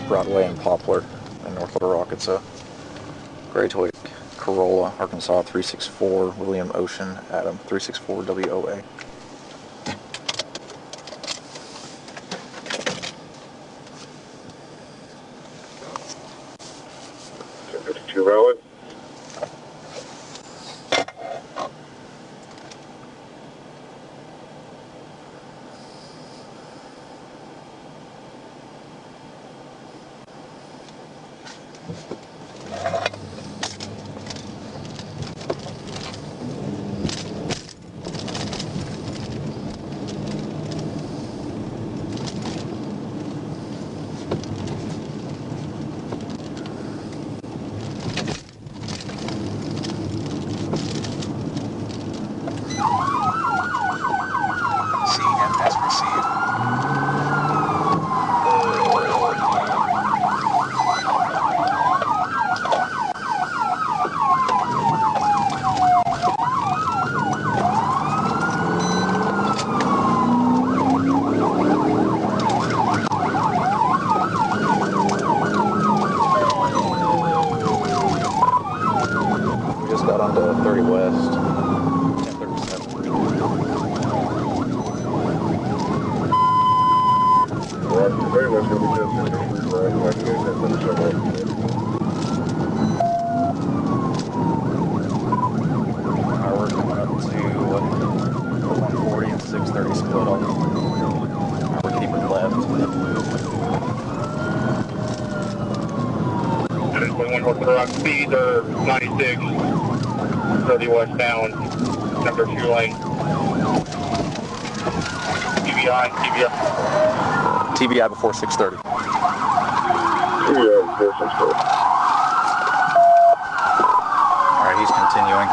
Broadway and Poplar in North Little Rock. It's a gray Toyota Corolla, Arkansas 364, William Ocean, Adam 364 WOA. Rolling. Just got onto 30 West, 1037. Well, 30 West going to be just right. I can get that finish up. We're coming up to 140 and 630 split off. Now we're keeping left. 21 North Little Rock, speed 96, 30 westbound, number 2 lane. TBI before 630. TBI before 630. Alright, he's continuing.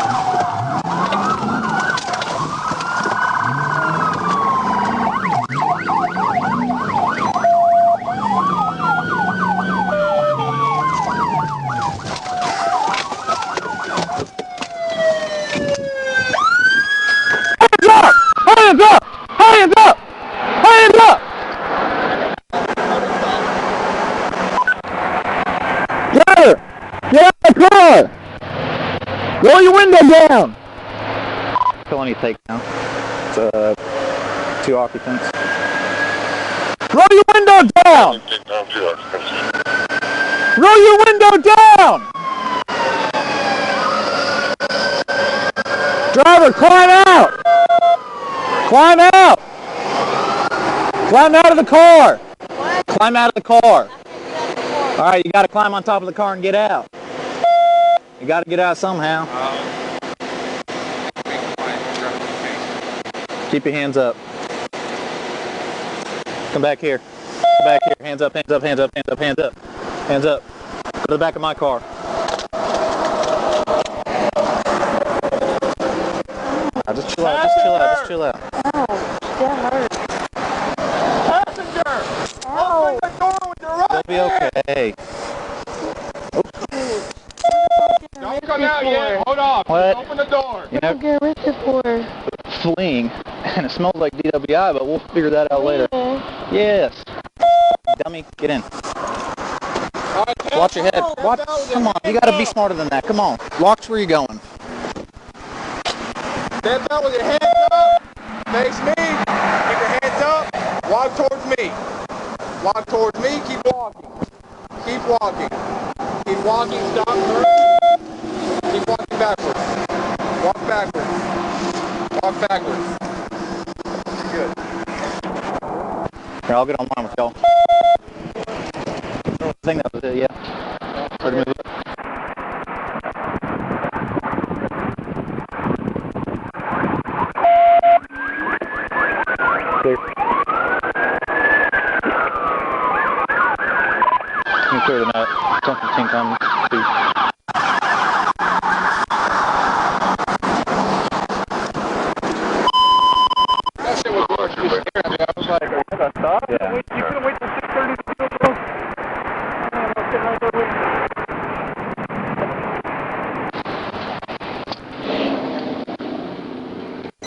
Hands up! Hands up! Hands up! Get her! Get out of the car! Roll your window down! Felony takedown. It's 2 occupants. Roll your window down! Roll your window down! Driver, climb out! Climb out! Climb out of the car! Climb out of the car! Alright, you gotta climb on top of the car and get out. You gotta get out somehow. Keep your hands up. Come back here. Come back here. Hands up, hands up, hands up, hands up, hands up. Hands up. Go to the back of my car. Now just chill out, just chill out, just chill out. That hurts. Passenger! Ow. Open the door with your right You'll be okay. Don't come out yet. Hold on. What? Open the door. You know, Get arrested for fleeing, and it smells like DWI, but we'll figure that out later. Yeah. Yes. Dummy, get in. Watch your head. Watch. Come on, you gotta be smarter than that. Come on. Watch where you're going. Stand up with your hands up. Face me. Keep your hands up. Walk towards me. Walk towards me. Keep walking. Keep walking. Keep walking. Stop. Turn. Keep walking backwards. Walk backwards. Walk backwards. Good. Here, I'll get online with y'all. I think that was it, yeah. Ready to move it? Clear. Let me clear the net. 10-15 time.